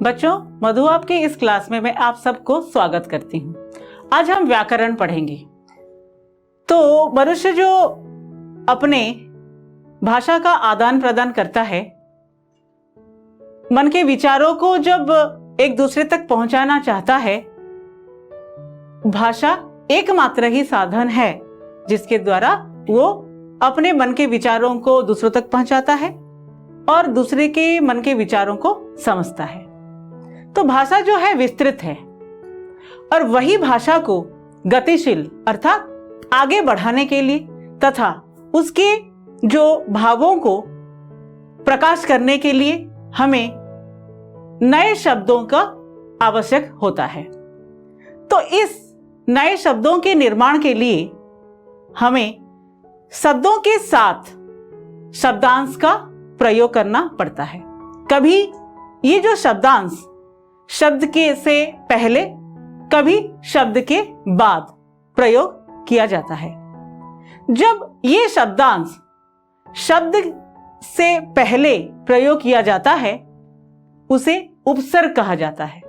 बच्चों, मधु आपके इस क्लास में मैं आप सबको स्वागत करती हूँ। आज हम व्याकरण पढ़ेंगे। तो मनुष्य जो अपने भाषा का आदान प्रदान करता है, मन के विचारों को जब एक दूसरे तक पहुंचाना चाहता है, भाषा एकमात्र ही साधन है जिसके द्वारा वो अपने मन के विचारों को दूसरों तक पहुंचाता है और दूसरे के मन के विचारों को समझता है। तो भाषा जो है विस्तृत है और वही भाषा को गतिशील अर्थात आगे बढ़ाने के लिए तथा उसके जो भावों को प्रकाश करने के लिए हमें नए शब्दों का आवश्यक होता है। तो इस नए शब्दों के निर्माण के लिए हमें शब्दों के साथ शब्दांश का प्रयोग करना पड़ता है। कभी ये जो शब्दांश शब्द के से पहले, कभी शब्द के बाद प्रयोग किया जाता है। जब ये शब्दांश शब्द से पहले प्रयोग किया जाता है उसे उपसर्ग कहा जाता है।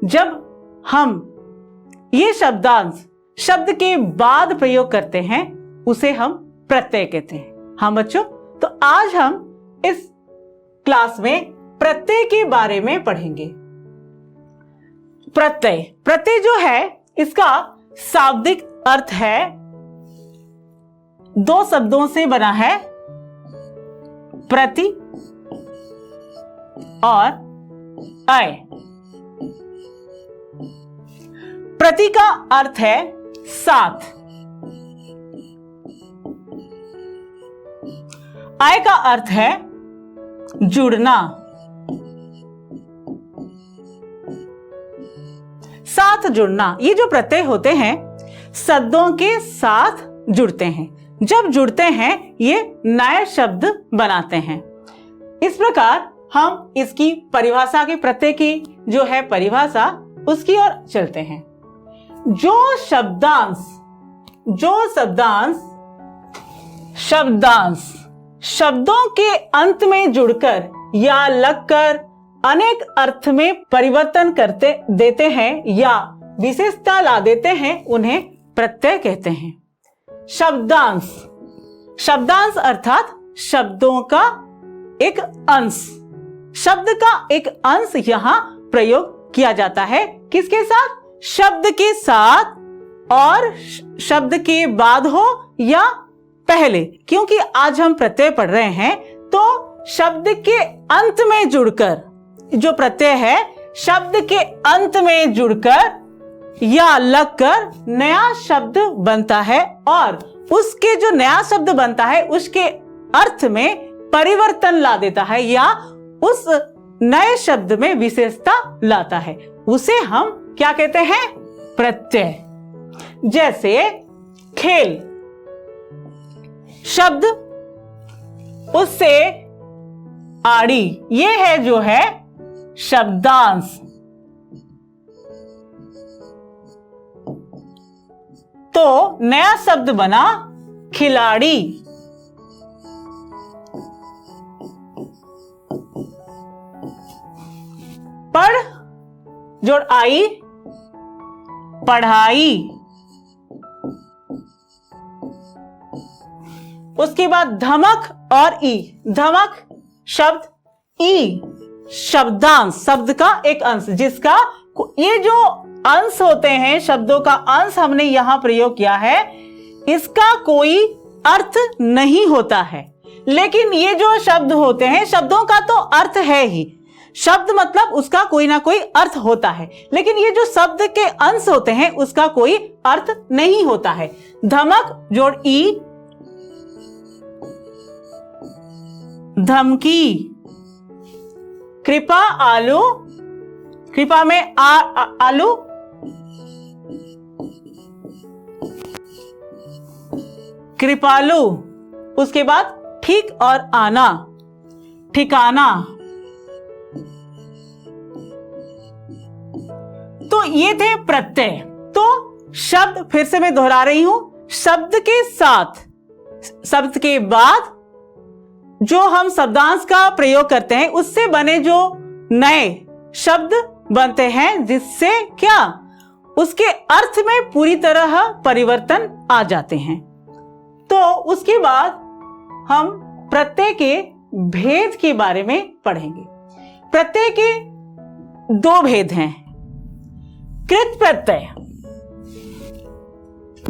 जब हम ये शब्दांश शब्द के बाद प्रयोग करते हैं उसे हम प्रत्यय कहते हैं। हाँ बच्चों, तो आज हम इस क्लास में प्रत्यय के बारे में पढ़ेंगे। प्रत्यय जो है इसका शाब्दिक अर्थ है, दो शब्दों से बना है, प्रति और अय। प्रति का अर्थ है साथ, अय का अर्थ है जुड़ना, साथ जुड़ना। ये जो प्रत्यय होते हैं शब्दों के साथ जुड़ते हैं। जब जुड़ते हैं ये नए शब्द बनाते हैं। इस प्रकार हम इसकी परिभाषा के प्रत्यय की जो है परिभाषा उसकी ओर चलते हैं। जो शब्दांश शब्दों के अंत में जुड़कर या लगकर अनेक अर्थ में परिवर्तन करते देते हैं या विशेषता ला देते हैं, उन्हें प्रत्यय कहते हैं। शब्दांश अर्थात शब्दों का एक अंश, शब्द का एक अंश यहां प्रयोग किया जाता है। किसके साथ? शब्द के साथ, और शब्द के बाद हो या पहले, क्योंकि आज हम प्रत्यय पढ़ रहे हैं तो शब्द के अंत में जुड़कर जो प्रत्यय है शब्द के अंत में जुड़कर या लगकर नया शब्द बनता है और उसके जो नया शब्द बनता है उसके अर्थ में परिवर्तन ला देता है या उस नए शब्द में विशेषता लाता है। उसे हम क्या कहते हैं? प्रत्यय। जैसे खेल शब्द, उससे आड़ी, ये है जो है शब्दांश। तो नया शब्द बना खिलाड़ी। पढ़ जोड़ आई, पढ़ाई। उसके बाद धमक और ई, धमक शब्द, ई शब्दांश, शब्द का एक अंश, जिसका ये जो अंश होते हैं शब्दों का अंश हमने यहां प्रयोग किया है, इसका कोई अर्थ नहीं होता है। लेकिन ये जो शब्द होते हैं शब्दों का तो अर्थ है ही, शब्द मतलब उसका कोई ना कोई अर्थ होता है, लेकिन ये जो शब्द के अंश होते हैं उसका कोई अर्थ नहीं होता है। धमक जोड़ ई, धमकी। कृपा आलू, कृपा में आलू। कृपालु। उसके बाद ठीक और आना, ठिकाना। तो ये थे प्रत्यय। तो शब्द फिर से मैं दोहरा रही हूं, शब्द के साथ, शब्द के बाद जो हम शब्दांश का प्रयोग करते हैं उससे बने जो नए शब्द बनते हैं, जिससे क्या उसके अर्थ में पूरी तरह परिवर्तन आ जाते हैं। तो उसके बाद हम प्रत्यय के भेद के बारे में पढ़ेंगे। प्रत्यय के दो भेद हैं। कृत प्रत्यय,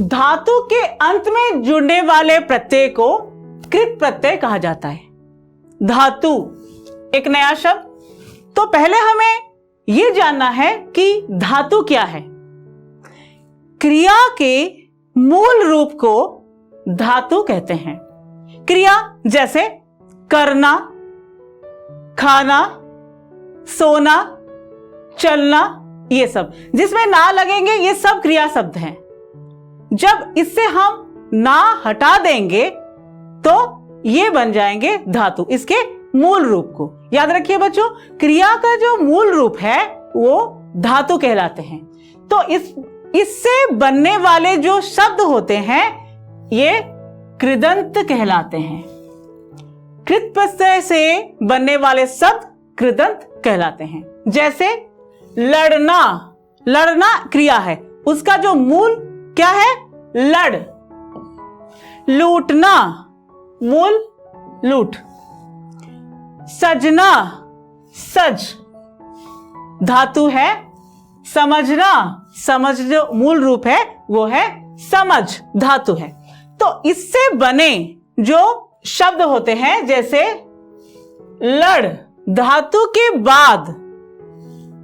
धातु के अंत में जुड़ने वाले प्रत्यय को कृत प्रत्यय कहा जाता है। धातु एक नया शब्द। तो पहले हमें यह जानना है कि धातु क्या है। क्रिया के मूल रूप को धातु कहते हैं। क्रिया जैसे करना, खाना, सोना, चलना, ये सब जिसमें ना लगेंगे ये सब क्रिया शब्द हैं। जब इससे हम ना हटा देंगे तो ये बन जाएंगे धातु, इसके मूल रूप को। याद रखिए बच्चों, क्रिया का जो मूल रूप है वो धातु कहलाते हैं। तो इससे बनने वाले जो शब्द होते हैं ये कृदंत कहलाते हैं। कृत प्रत्यय से बनने वाले शब्द कृदंत कहलाते हैं। जैसे लड़ना, लड़ना क्रिया है, उसका जो मूल क्या है? लड़। लूटना, मूल लूट। सजना, सज धातु है। समझना, समझ जो मूल रूप है वो है समझ, धातु है। तो इससे बने जो शब्द होते हैं, जैसे लड़, धातु के बाद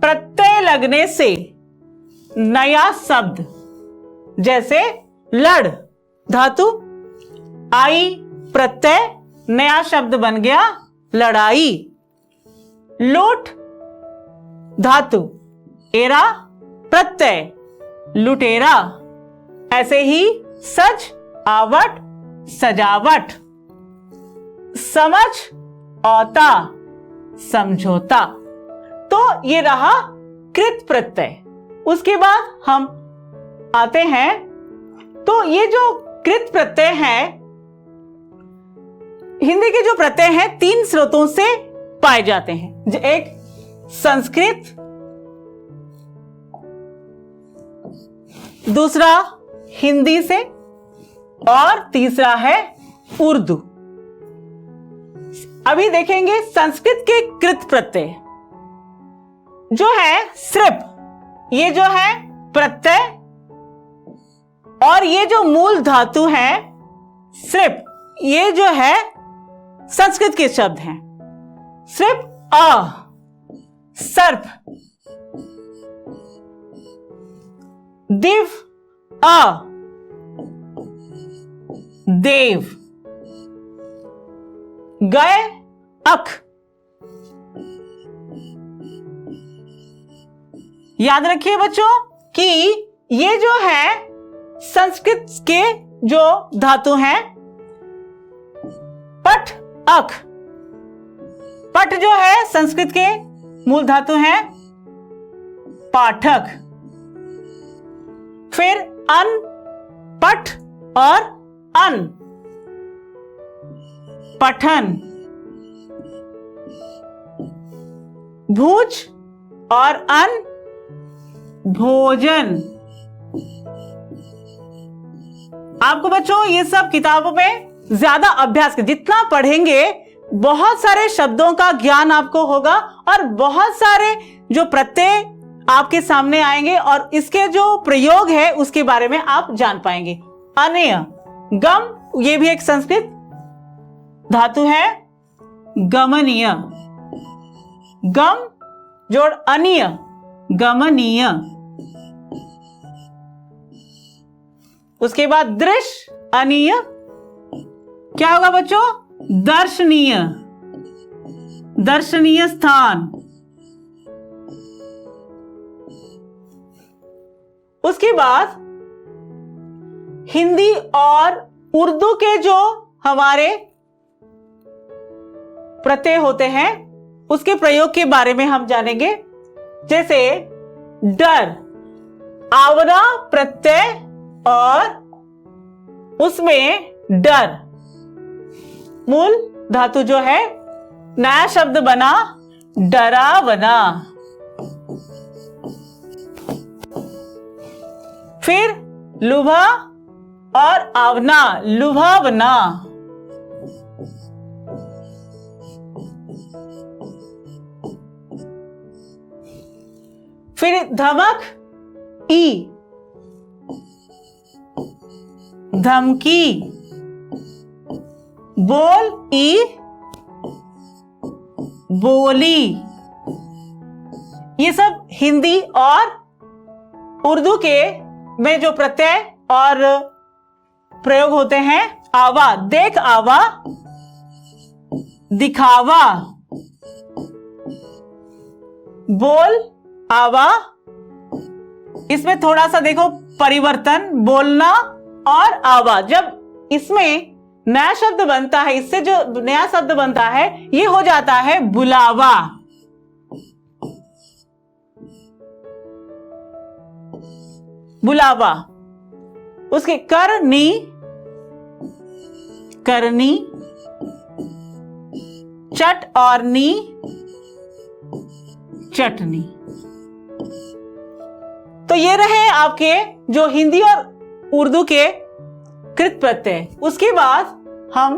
प्रत्यय लगने से नया शब्द, जैसे लड़, धातु, आई प्रत्यय, नया शब्द बन गया लड़ाई। लूट, धातु, एरा प्रत्यय, लुटेरा। ऐसे ही सज, आवट, सजावट। समझ, औता, समझौता। तो ये रहा कृत प्रत्यय। उसके बाद हम आते हैं, तो ये जो कृत प्रत्यय है, हिंदी के जो प्रत्यय हैं तीन स्रोतों से पाए जाते हैं। एक संस्कृत, दूसरा हिंदी से, और तीसरा है उर्दू। अभी देखेंगे संस्कृत के कृत प्रत्यय जो है सृप, ये जो है प्रत्यय, और ये जो मूल धातु है सृप, ये जो है संस्कृत के शब्द हैं। सृप, सर्प। दिव, देव। गए, अख। याद रखिए बच्चों कि ये जो है संस्कृत के जो धातु हैं, पठ, अख। पठ जो है संस्कृत के मूल धातु हैं पाठक। फिर अन, पठ और अन, पठन। भूज और अन, भोजन। आपको बच्चों ये सब किताबों में ज्यादा अभ्यास कर, जितना पढ़ेंगे बहुत सारे शब्दों का ज्ञान आपको होगा और बहुत सारे जो प्रत्यय आपके सामने आएंगे और इसके जो प्रयोग है उसके बारे में आप जान पाएंगे। अनेय, गम, ये भी एक संस्कृत धातु है, गमनीय। गम जोड़ अनीय, गमनीय। उसके बाद दृश्य, अनीय। क्या होगा बच्चों? दर्शनीय, दर्शनीय स्थान। उसके बाद हिंदी और उर्दू के जो हमारे प्रत्यय होते हैं उसके प्रयोग के बारे में हम जानेंगे। जैसे डर, आवरा प्रत्यय और उसमें डर, मूल धातु जो है, नया शब्द बना डरावना। फिर लुभा और आवना, लुभावना। फिर धमक, ई, धमकी। बोल, ई, बोली। ये सब हिंदी और उर्दू के में जो प्रत्यय और प्रयोग होते हैं। आवा, देख आवा, दिखावा। बोल, आवा। इसमें थोड़ा सा देखो परिवर्तन, बोलना और आवा। जब इसमें नया शब्द बनता है, इससे जो नया शब्द बनता है ये हो जाता है बुलावा। बुलावा। उसके करनी, करनी। चट और नी, चटनी। तो ये रहे आपके जो हिंदी और उर्दू के कृत प्रत्यय। उसके बाद हम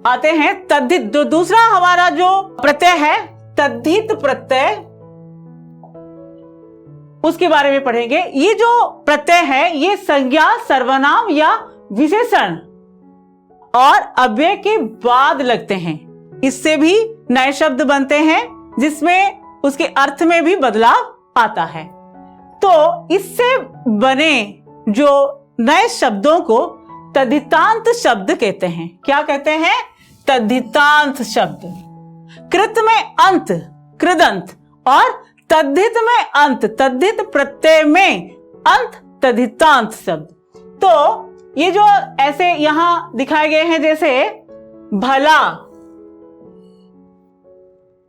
आते हैं तद्धित। जो दूसरा हमारा जो प्रत्यय है तद्धित प्रत्यय, उसके बारे में पढ़ेंगे। ये जो प्रत्यय है ये संज्ञा, सर्वनाम या विशेषण और अव्यय के बाद लगते हैं। इससे भी नए शब्द बनते हैं जिसमें उसके अर्थ में भी बदलाव आता है। तो इससे बने जो नए शब्दों को तद्धितांत शब्द कहते हैं। क्या कहते हैं? तद्धितांत शब्द। कृत में अंत, कृदंत, और तद्धित में अंत, तद्धित प्रत्यय में अंत, तद्धितांत शब्द। तो ये जो ऐसे यहां दिखाए गए हैं, जैसे भला,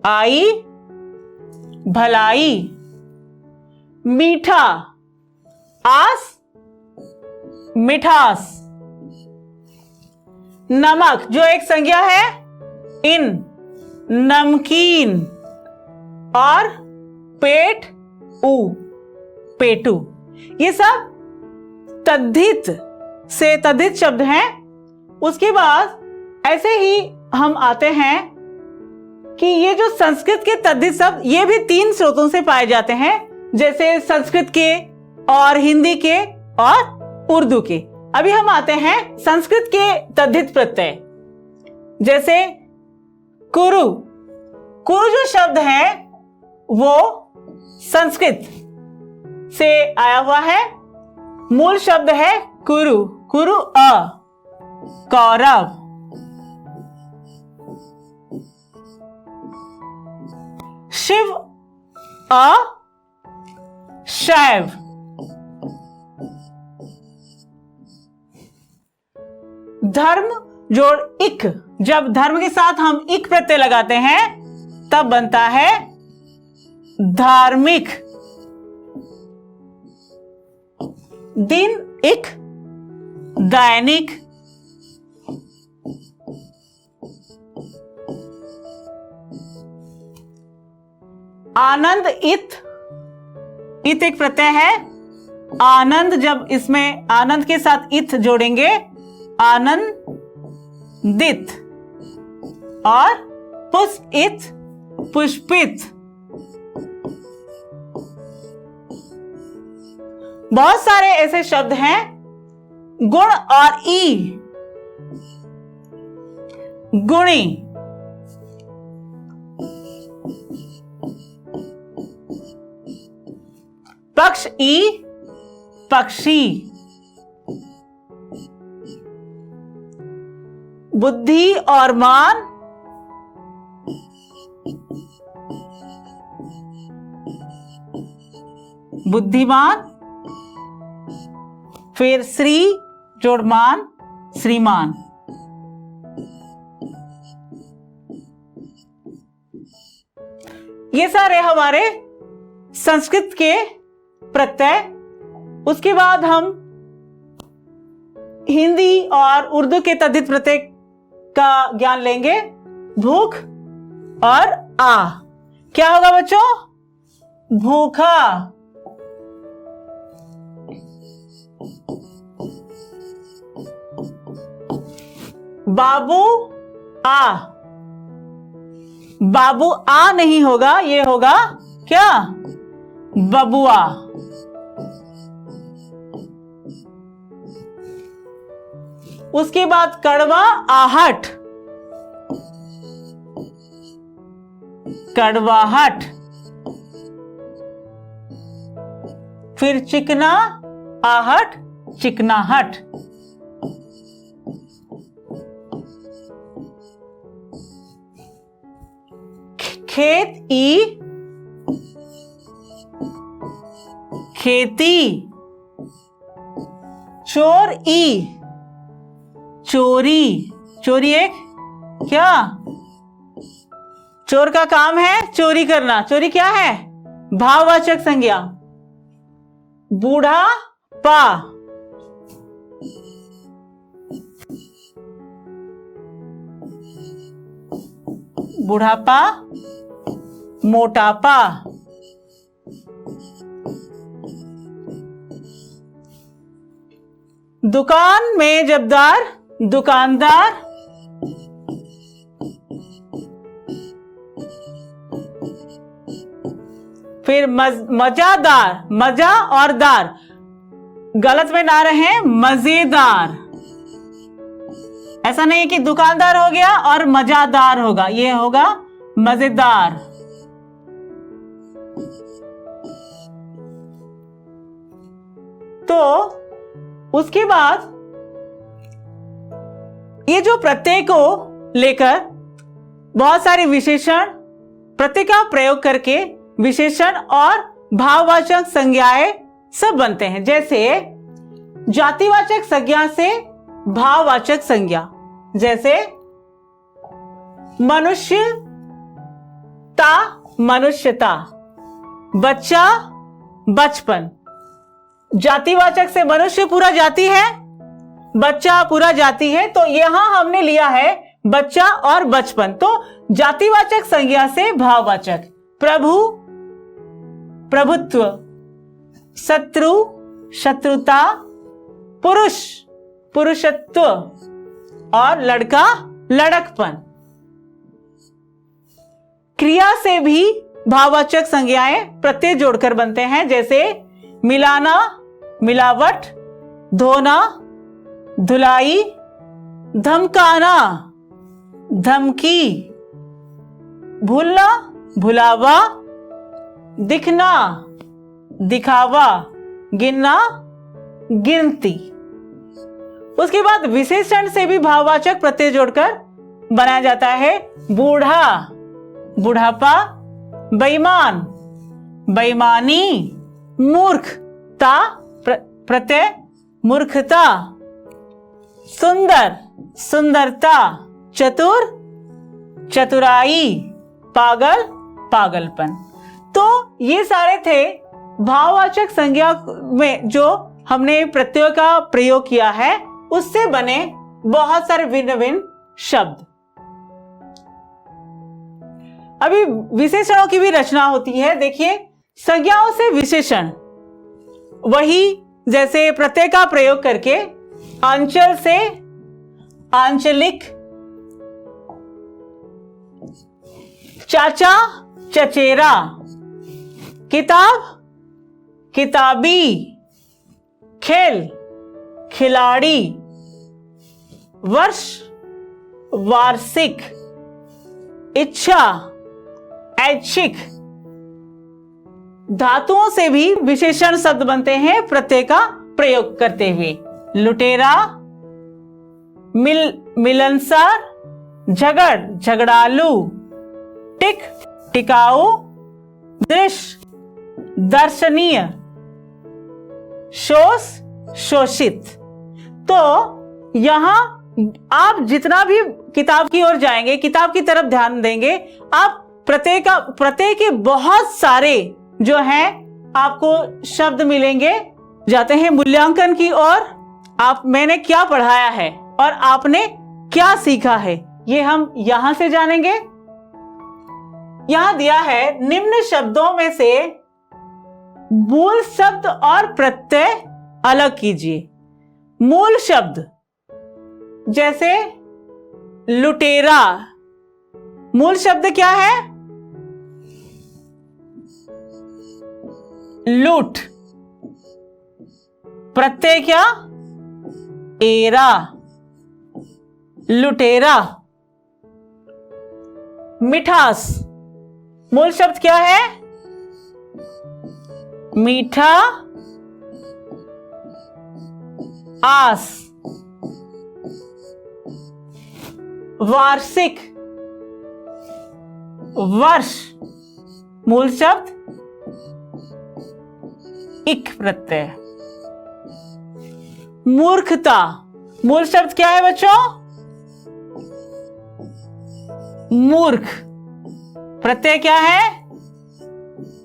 आई, भलाई। मीठा, आस, मिठास। नमक जो एक संज्ञा है, इन, नमकीन। और पेट, ऊ, पेटू। ये सब तद्धित से तद्धित शब्द हैं। उसके बाद ऐसे ही हम आते हैं कि ये जो संस्कृत के तद्धित शब्द, ये भी 3 स्रोतों से पाए जाते हैं, जैसे संस्कृत के और हिंदी के और उर्दू के। अभी हम आते हैं संस्कृत के तद्धित प्रत्यय। जैसे कुरु, कुरु जो शब्द है वो संस्कृत से आया हुआ है। मूल शब्द है कुरु, कुरु अ, कौरव। शिव अ, शैव। धर्म जोड़ इक, जब धर्म के साथ हम इक प्रत्यय लगाते हैं तब बनता है धार्मिक। दिन इक, दैनिक। आनंद इत, इत एक प्रत्यय है। आनंद, जब इसमें आनंद के साथ इत जोड़ेंगे, आनंदित। और पुष्पित, पुष्पित। बहुत सारे ऐसे शब्द हैं। गुण और ई, गुणी। पक्ष ई, पक्षी। बुद्धि और मान, बुद्धिमान। फिर श्री जोड़ मान, श्रीमान। ये सारे हमारे संस्कृत के प्रत्यय। उसके बाद हम हिंदी और उर्दू के तद्धित प्रत्यय का ज्ञान लेंगे। भूख और आ। क्या होगा बच्चों? भूखा, बाबू आ, बाबू आ नहीं होगा, ये होगा क्या, बबुआ। उसके बाद कड़वा आहट, कड़वाहट। फिर चिकना आहट, चिकनाहट। खेत ई, खेती। चोर ई, चोरी। चोरी एक क्या, चोर का काम है चोरी करना। चोरी क्या है, भाववाचक संज्ञा। बूढ़ा पा, बुढ़ापा, मोटापा। दुकान में जबदार, दुकानदार। फिर मजादार, मजा और दार, गलत में ना रहे, मजेदार। ऐसा नहीं है कि दुकानदार हो गया और मजादार होगा, ये होगा मजेदार। तो उसके बाद ये जो प्रत्यय को लेकर बहुत सारे विशेषण, प्रत्यय का प्रयोग करके विशेषण और भाववाचक संज्ञाएं सब बनते हैं। जैसे जातिवाचक संज्ञा से भाववाचक संज्ञा, जैसे मनुष्यता, मनुष्यता। बच्चा, बचपन। जातिवाचक से मनुष्य पूरा जाति है, बच्चा पूरा जाति है, तो यहां हमने लिया है बच्चा और बचपन। तो जातिवाचक संज्ञा से भाववाचक, प्रभु, प्रभुत्व। शत्रु, शत्रुता। पुरुष, पुरुषत्व। और लड़का, लड़कपन। क्रिया से भी भाववाचक संज्ञाएं प्रत्यय जोड़कर बनते हैं। जैसे मिलाना, मिलावट। धोना, धुलाई। धमकाना, धमकी। भूलना, भुलावा। दिखना, दिखावा। गिनना, गिनती। उसके बाद विशेषण से भी भाववाचक प्रत्यय जोड़कर बनाया जाता है। बूढ़ा, बुढ़ापा। बेईमान, बेईमानी। मूर्खता, प्रत्यय मूर्खता। सुंदर, सुंदरता। चतुर, चतुराई। पागल, पागलपन। तो ये सारे थे भाववाचक संज्ञा में जो हमने प्रत्ययों का प्रयोग किया है, उससे बने बहुत सारे भिन्न भिन्न शब्द। अभी विशेषणों की भी रचना होती है। देखिए, संज्ञाओं से विशेषण, वही जैसे प्रत्यय का प्रयोग करके अंचल से आंचलिक। चाचा, चचेरा। किताब, किताबी। खेल, खिलाड़ी। वर्ष, वार्षिक। इच्छा, ऐच्छिक। धातुओं से भी विशेषण शब्द बनते हैं प्रत्यय का प्रयोग करते हुए। लुटेरा, मिलनसार। झगड़, झगड़ालू। टिक, टिकाऊ। दृश्य, दर्शनीय। शोष, शोषित। तो यहां आप जितना भी किताब की ओर जाएंगे, किताब की तरफ ध्यान देंगे, आप प्रत्यय के बहुत सारे जो हैं आपको शब्द मिलेंगे। जाते हैं मूल्यांकन की ओर। मैंने क्या पढ़ाया है और आपने क्या सीखा है, ये हम यहां से जानेंगे। यहां दिया है, निम्न शब्दों में से मूल शब्द और प्रत्यय अलग कीजिए। मूल शब्द जैसे लुटेरा। मूल शब्द क्या है? लूट। प्रत्यय क्या? एरा, लुटेरा। मिठास। मूल शब्द क्या है? मीठा, आस। वार्षिक, वर्ष। मूल शब्द इक प्रत्यय। मूर्खता। मूल शब्द क्या है बच्चों? मूर्ख। प्रत्यय क्या है?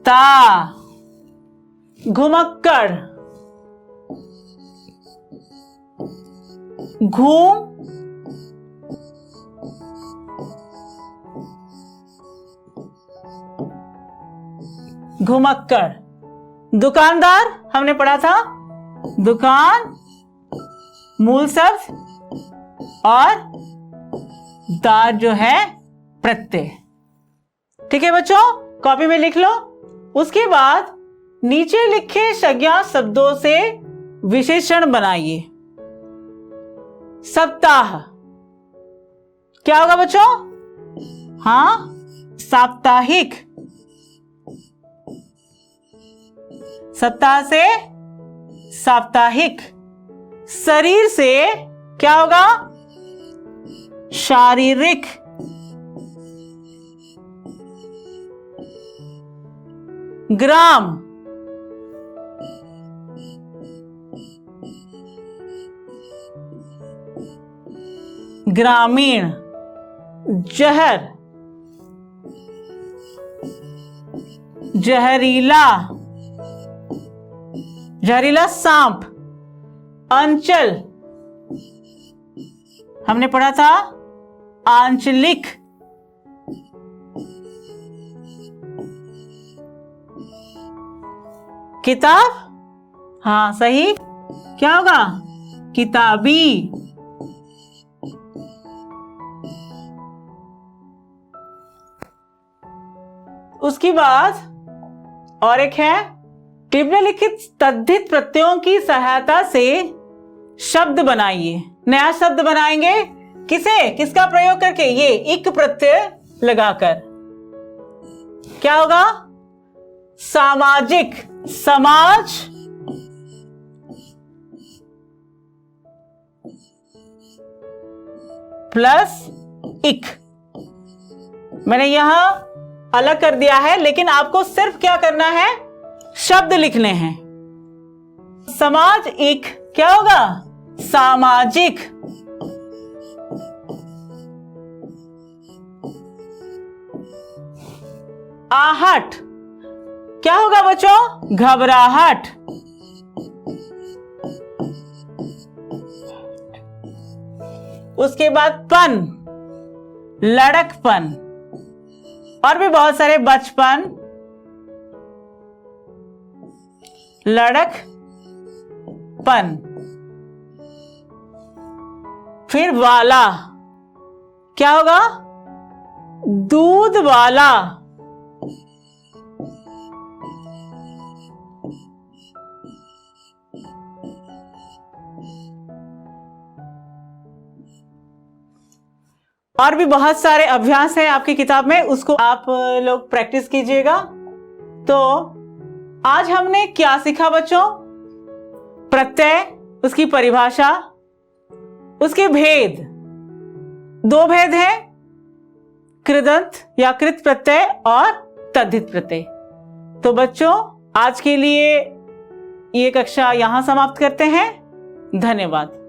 ता। घुमक्कड़, घूम, घुमक्कड़। दुकानदार हमने पढ़ा था, दुकान मूल शब्द और दार जो है प्रत्यय। ठीक है बच्चों, कॉपी में लिख लो। उसके बाद नीचे लिखे संज्ञा शब्दों से विशेषण बनाइए। सप्ताह क्या होगा बच्चों? हाँ, साप्ताहिक। सप्ताह से साप्ताहिक। शरीर से क्या होगा? शारीरिक। ग्राम, ग्रामीण। जहर, जहरीला, जहरीला सांप। अंचल हमने पढ़ा था, आंचलिक। किताब, हाँ सही, क्या होगा? किताबी। उसके बाद और एक है, निम्नलिखित तद्धित प्रत्ययों की सहायता से शब्द बनाइए। नया शब्द बनाएंगे किसे? किसका प्रयोग करके? ये इक प्रत्यय लगाकर। क्या होगा? सामाजिक। समाज, प्लस इक। मैंने यहां अलग कर दिया है, लेकिन आपको सिर्फ क्या करना है? शब्द लिखने हैं। समाज एक क्या होगा? सामाजिक। आहट क्या होगा बच्चों? घबराहट। उसके बाद पन, लड़कपन। और भी बहुत सारे, बचपन, लड़कपन। फिर वाला क्या होगा? दूध वाला। और भी बहुत सारे अभ्यास है आपकी किताब में, उसको आप लोग प्रैक्टिस कीजिएगा। तो आज हमने क्या सीखा बच्चों? प्रत्यय, उसकी परिभाषा, उसके भेद। दो भेद हैं, कृदंत या कृत प्रत्यय और तद्धित प्रत्यय। तो बच्चों आज के लिए ये कक्षा यहां समाप्त करते हैं। धन्यवाद।